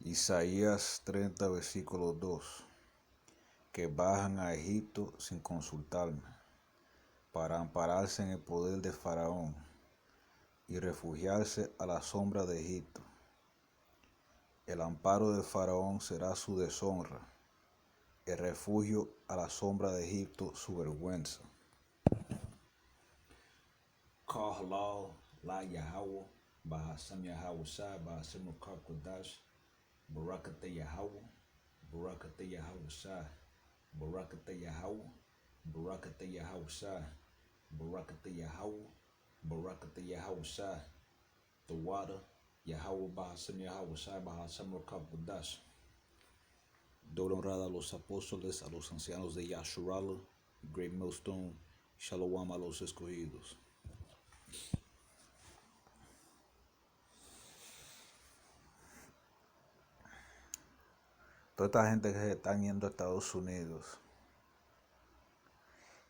Isaías 30, versículo 2, que bajan a Egipto sin consultarme, para ampararse en el poder de Faraón y refugiarse a la sombra de Egipto. El amparo de Faraón será su deshonra, el refugio a la sombra de Egipto su vergüenza. Call halal la Yahweh, Bahasam Yahweh Sai, Bahasam Kodash, Barakata Yahweh, Barakata Yahweh Sai, Barakata Yahweh, Barakata Yahweh Sai, Barakata Yahweh, Barakata Yahweh Sai, the water, Yahweh Bahasam Yahweh Sai, Bahasam Kodash. Doble honrada a los apóstoles, a los ancianos de Yasharala, Great Millstone, Shalom a los escogidos. Toda esta gente que se están yendo a Estados Unidos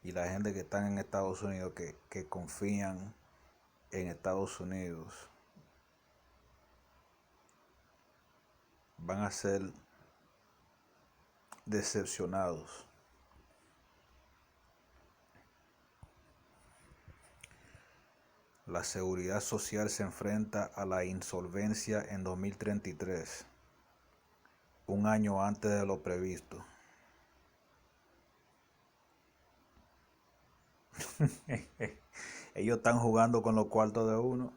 y la gente que están en Estados Unidos que confían en Estados Unidos van a ser decepcionados. La seguridad social se enfrenta a la insolvencia en 2033, un año antes de lo previsto. Ellos están jugando con los cuartos de uno.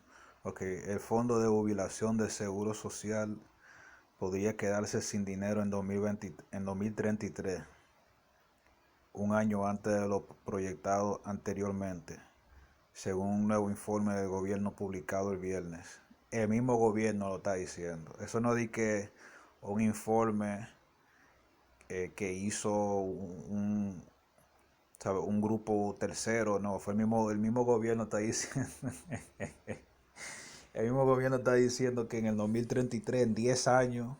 El fondo de jubilación de seguro social podría quedarse sin dinero en 2033, un año antes de lo proyectado anteriormente, según un nuevo informe del gobierno publicado el viernes. El mismo gobierno lo está diciendo. Eso no di que un informe que hizo un grupo tercero, no, fue el mismo gobierno está diciendo. El mismo gobierno está diciendo que en el 2033, en 10 años,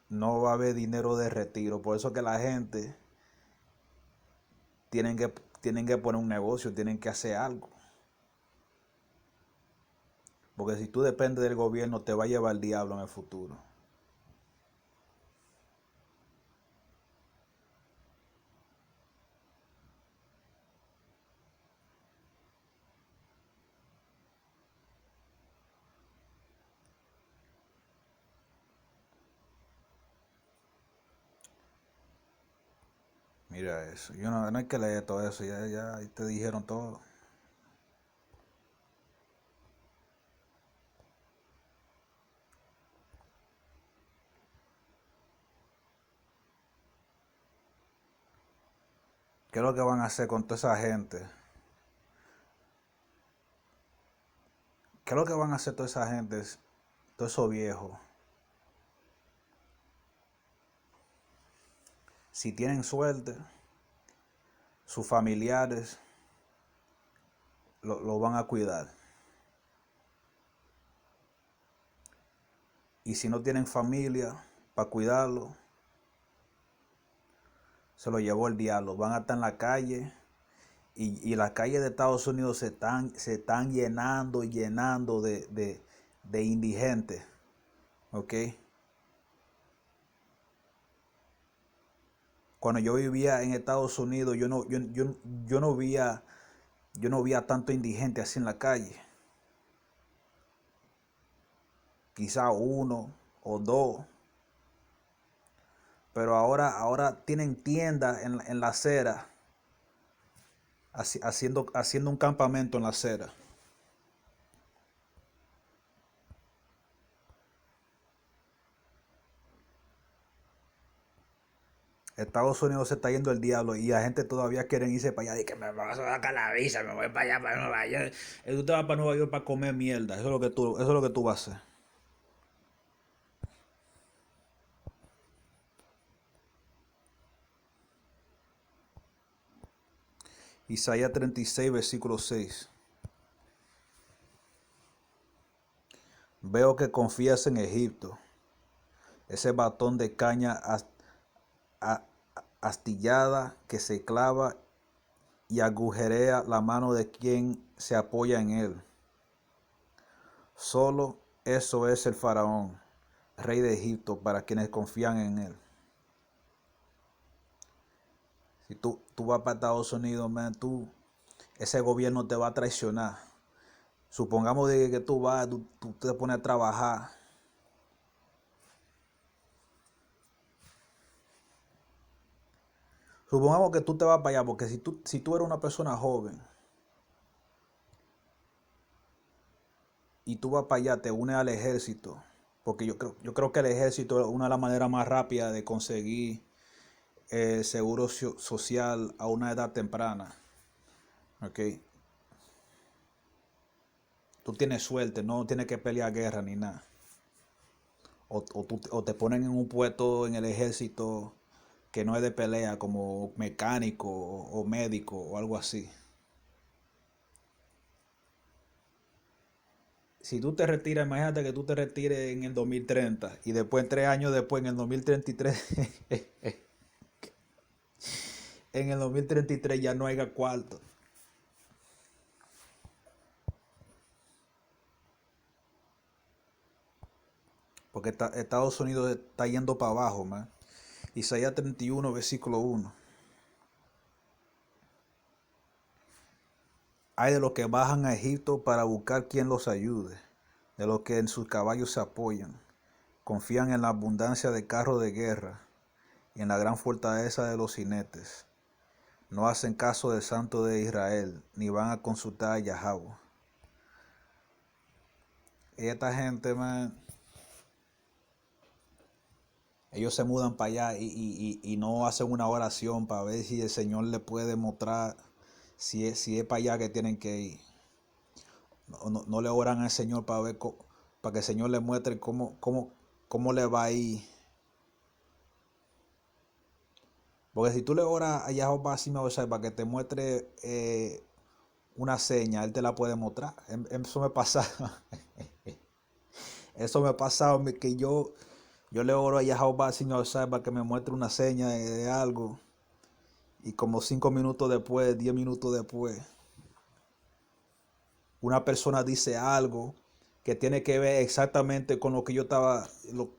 no va a haber dinero de retiro. Por eso que la gente tienen que poner un negocio, tienen que hacer algo. Porque si tú dependes del gobierno, te va a llevar el diablo en el futuro. Mira eso. No hay que leer todo eso. Ya te dijeron todo. ¿Qué es lo que van a hacer con toda esa gente? ¿Qué es lo que van a hacer toda esa gente? Todos esos viejos. Si tienen suerte, sus familiares lo van a cuidar. Y si no tienen familia para cuidarlo, se lo llevó el diablo. Van a estar en la calle y las calles de Estados Unidos se están llenando de indigentes. ¿Ok? Cuando yo vivía en Estados Unidos, yo no veía tanto indigente así en la calle. Quizá uno o dos. Pero ahora tienen tiendas en la acera, haciendo un campamento en la acera. Estados Unidos se está yendo el diablo y la gente todavía quiere irse para allá. Y que me vas a sacar la visa, me voy para allá, para Nueva York. Tú te vas para Nueva York para comer mierda. Eso es lo que tú vas a hacer. Isaías 36, versículo 6. Veo que confías en Egipto, ese batón de caña astillada que se clava y agujerea la mano de quien se apoya en él. Solo eso es el faraón, rey de Egipto para quienes confían en él. Si tú vas para Estados Unidos, man, ese gobierno te va a traicionar. Supongamos de que tú vas, tú te pones a trabajar. Supongamos que tú te vas para allá, porque si tú eres una persona joven y tú vas para allá, te unes al ejército, porque yo creo que el ejército es una de las maneras más rápidas de conseguir seguro social a una edad temprana. ¿Ok? Tú tienes suerte, no tienes que pelear guerra ni nada. O te ponen en un puesto en el ejército que no es de pelea, como mecánico o médico o algo así. Si tú te retiras, imagínate que tú te retires en el 2030 y después, 3 años después, en el 2033, en el 2033 ya no haya cuarto. Porque Estados Unidos está yendo para abajo, man. Isaías 31, versículo 1. Hay de los que bajan a Egipto para buscar quien los ayude, de los que en sus caballos se apoyan, confían en la abundancia de carros de guerra y en la gran fortaleza de los jinetes. No hacen caso del Santo de Israel, ni van a consultar a Yahweh. Y esta gente, man, ellos se mudan para allá y no hacen una oración para ver si el Señor le puede mostrar si es para allá que tienen que ir. No le oran al Señor para ver, para que el Señor le muestre cómo le va a ir. Porque si tú le oras a Yahweh para que te muestre una seña, Él te la puede mostrar. Eso me pasa. Eso me ha pasado que yo le oro a Yahweh para que me muestre una seña de algo. Y como 5 minutos después, 10 minutos después, una persona dice algo que tiene que ver exactamente con lo que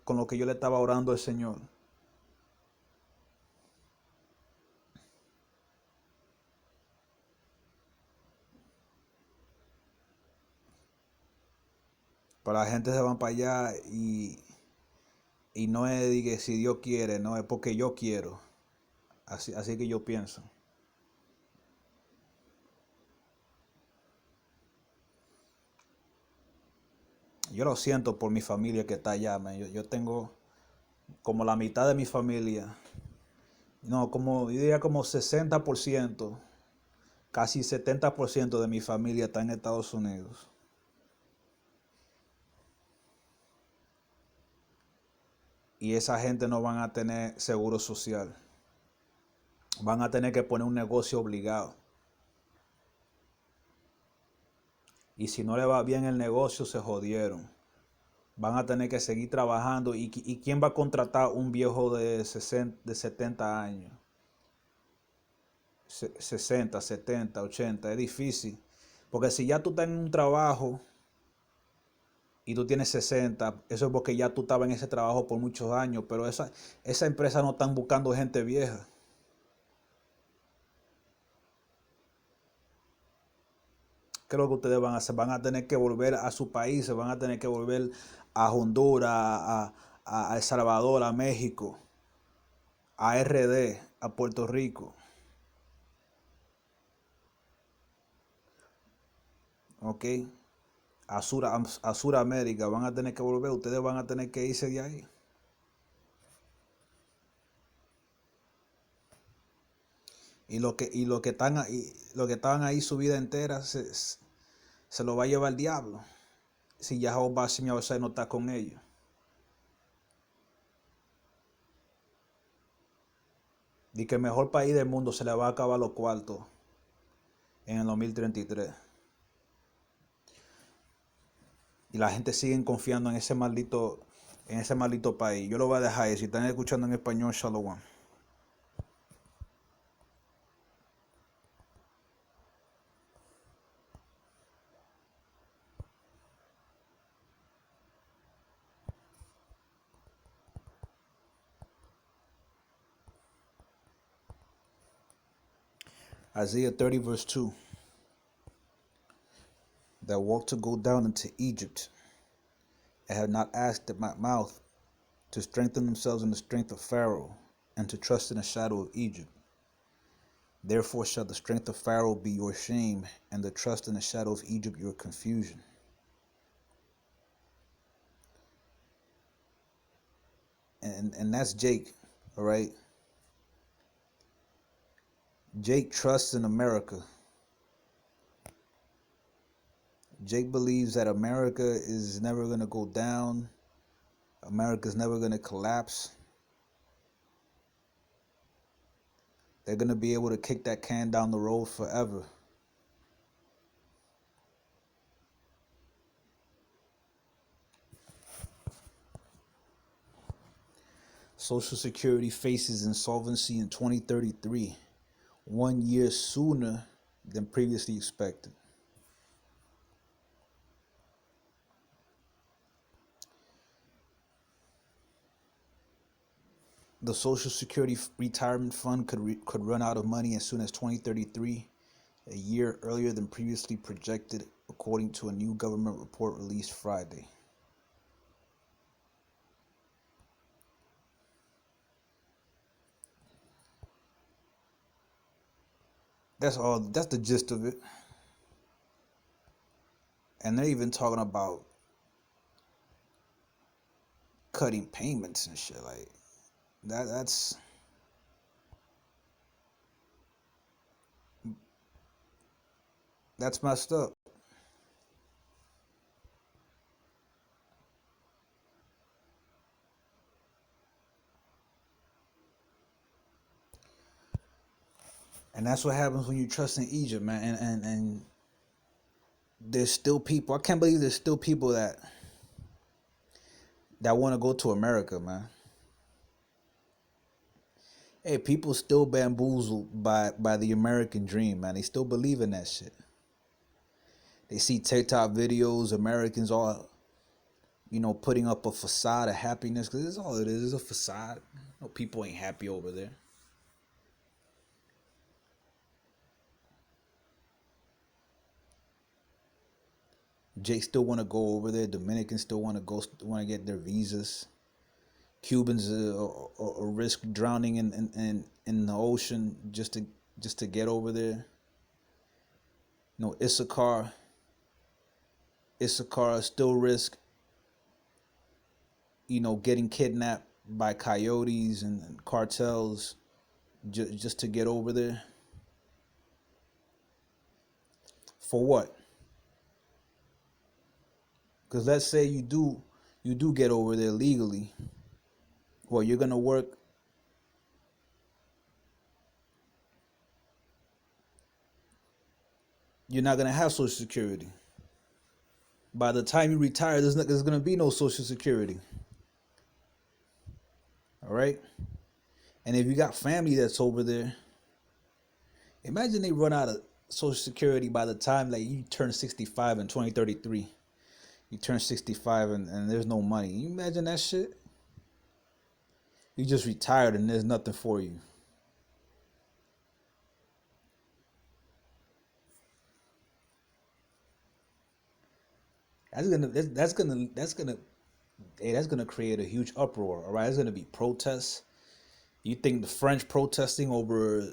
con lo que yo le estaba orando al Señor. Pero la gente se va para allá y no es de que si Dios quiere, no es porque yo quiero. Así que yo pienso. Yo lo siento por mi familia que está allá, man. Yo tengo como la mitad de mi familia. No, yo diría como 60%, casi 70% de mi familia está en Estados Unidos. Y esa gente no van a tener seguro social. Van a tener que poner un negocio obligado. Y si no le va bien el negocio, se jodieron. Van a tener que seguir trabajando. ¿Y quién va a contratar un viejo de 70 años? 60, 70, 80. Es difícil. Porque si ya tú estás en un trabajo y tú tienes 60, eso es porque ya tú estabas en ese trabajo por muchos años. Pero esa empresa no están buscando gente vieja. ¿Qué es lo que ustedes van a hacer? Van a tener que volver a su país, se van a tener que volver a Honduras, a El Salvador, a México, a RD, a Puerto Rico. ¿Ok? A Suramérica van a tener que volver, ustedes van a tener que irse de ahí. Lo que estaban ahí su vida entera se lo va a llevar el diablo. Si Yahweh no está con ellos. Y que el mejor país del mundo se le va a acabar los cuartos en el 2033. Y la gente sigue confiando en ese maldito país. Yo lo voy a dejar ahí. Si están escuchando en español, shalom. Isaiah 30 verse 2. That walk to go down into Egypt, and have not asked at my mouth to strengthen themselves in the strength of Pharaoh, and to trust in the shadow of Egypt. Therefore shall the strength of Pharaoh be your shame, and the trust in the shadow of Egypt your confusion. And that's Jake, all right? Jake trusts in America. Jake believes that America is never going to go down. America's never going to collapse. They're going to be able to kick that can down the road forever. Social Security faces insolvency in 2033, 1 year sooner than previously expected. The Social Security retirement fund could run out of money as soon as 2033, a year earlier than previously projected, according to a new government report released Friday. That's all. That's the gist of it. And they're even talking about cutting payments and shit like that. That's messed up. And that's what happens when you trust in Egypt, man. And there's still people. I can't believe there's still people that want to go to America, man. Hey, people still bamboozled by the American dream, man. They still believe in that shit. They see TikTok videos, Americans all, putting up a facade of happiness, because that's all it is a facade. No, people ain't happy over there. Jake still want to go over there. Dominicans still want to get their visas. Cubans risk drowning in the ocean just to get over there. Issachar still risk getting kidnapped by coyotes and cartels just to get over there. For what? Because let's say you do get over there legally. Well, you're gonna work. You're not gonna have Social Security. By the time you retire, there's gonna be no Social Security. All right. And if you got family that's over there, imagine they run out of Social Security by the time you turn 65 in 2033. You turn 65 and there's no money. You imagine that shit? You just retired and there's nothing for you. That's gonna create a huge uproar. All right, it's gonna be protests. You think the French protesting over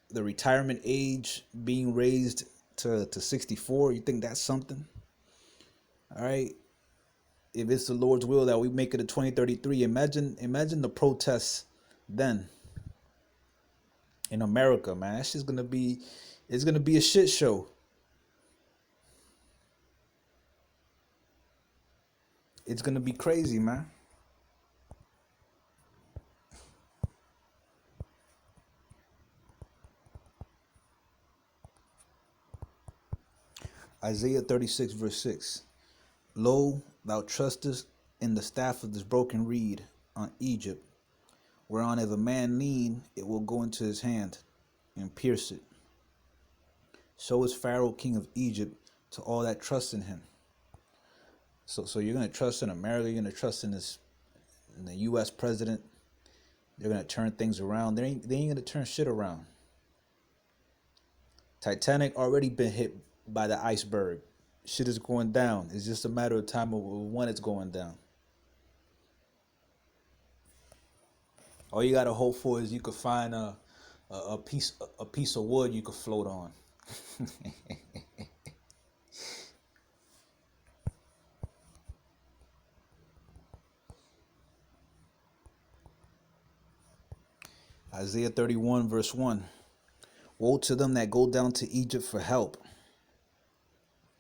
the retirement age being raised to 64? You think that's something? All right. If it's the Lord's will that we make it to 2033, imagine the protests then in America, man. That's just it's gonna be a shit show. It's gonna be crazy, man. Isaiah 36 verse 6. Lo, thou trustest in the staff of this broken reed on Egypt, whereon if a man lean, it will go into his hand and pierce it. So is Pharaoh king of Egypt to all that trust in him. So you're gonna trust in America, you're gonna trust in the US president. They're gonna turn things around. They ain't gonna turn shit around. Titanic already been hit by the iceberg. Shit is going down. It's just a matter of time of when it's going down. All you gotta hope for is you could find a piece of wood you could float on. Isaiah 31 verse 1. Woe to them that go down to Egypt for help,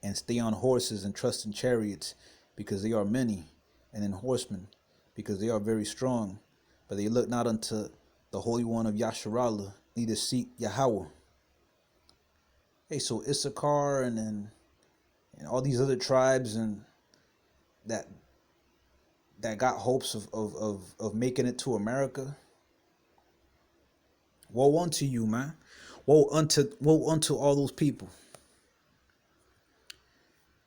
and stay on horses and trust in chariots, because they are many, and in horsemen, because they are very strong. But they look not unto the Holy One of Yasharala, neither seek Yahweh. Hey, so Issachar and all these other tribes and that got hopes of making it to America. Woe unto you, man. Woe unto all those people.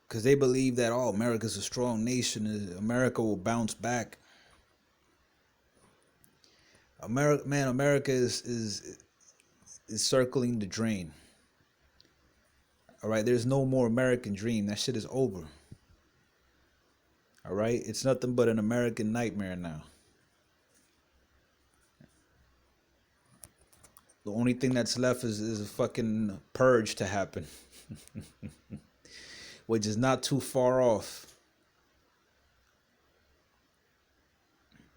Because they believe that, oh, America's a strong nation. America will bounce back. America is circling the drain. All right, there's no more American dream. That shit is over. All right, it's nothing but an American nightmare now. The only thing that's left is a fucking purge to happen, which is not too far off.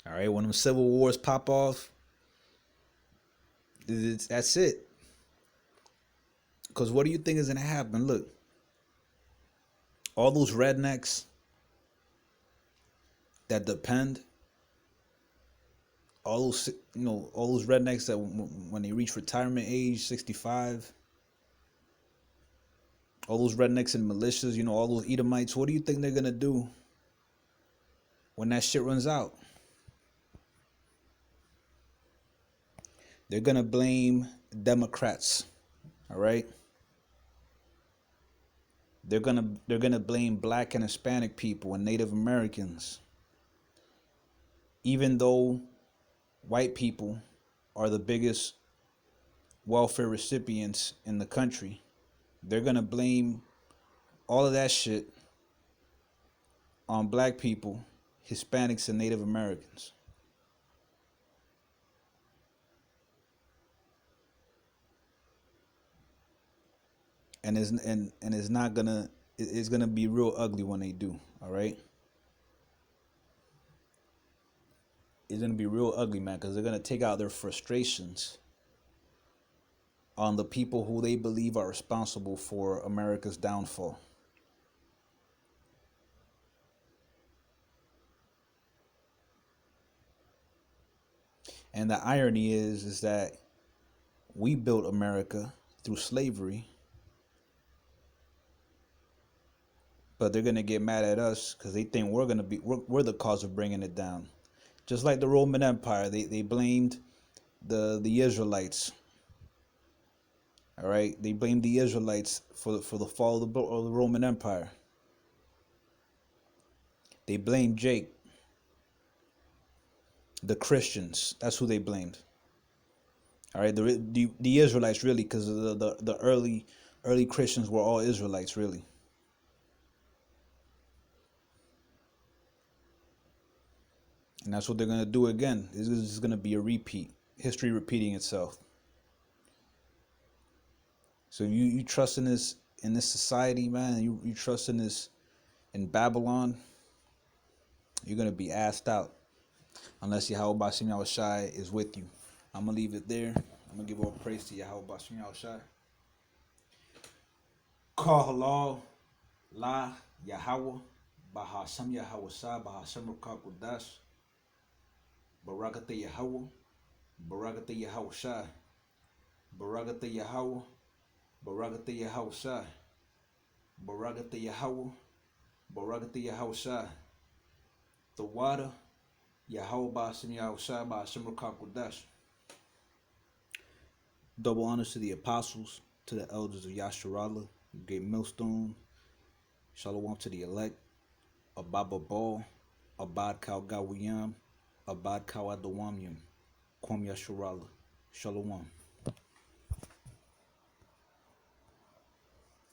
All right, when them civil wars pop off, that's it. Because what do you think is going to happen? Look, all those rednecks that depend, all those rednecks that when they reach retirement age, 65, all those rednecks and militias, all those Edomites, what do you think they're going to do when that shit runs out? They're going to blame Democrats, all right? They're gonna blame black and Hispanic people and Native Americans, even though white people are the biggest welfare recipients in the country. They're gonna blame all of that shit on black people, Hispanics, and Native Americans. And it's gonna be real ugly when they do. All right, it's gonna be real ugly, man, because they're gonna take out their frustrations on the people who they believe are responsible for America's downfall. And the irony is that we built America through slavery. But they're gonna get mad at us because they think we're the cause of bringing it down. Just like the Roman Empire, they blamed the Israelites. All right, they blamed the Israelites for the fall of the Roman Empire. They blamed Jake, the Christians. That's who they blamed. All right, the Israelites really, because the early Christians were all Israelites really. And that's what they're going to do again. This is going to be a repeat. History repeating itself. So you trust in this society, man, you trust in Babylon, you're going to be asked out. Unless Yahweh Bashim Yahushai is with you. I'm going to leave it there. I'm going to give all praise to Yahweh Bashim Yahushai. Call halal, la, Yahweh, Bahasam Yahushai, Bahasam Rukakudash. Barakata Yahweh, Barakata Yahushai, Barakata Yahweh, Barakata Yahushai, Barakata Yahweh, Barakata Yahushai. The water, Yahweh Ba'asim Yahushai, Ba'asim Rukakudash. Double honors to the apostles, to the elders of Yasharala, Great Millstone. Shalom to the elect, Ababa Ball, Abad Kal Gawiyam, Abad Kawadawamyam, Kwam Yasharala. Shalom.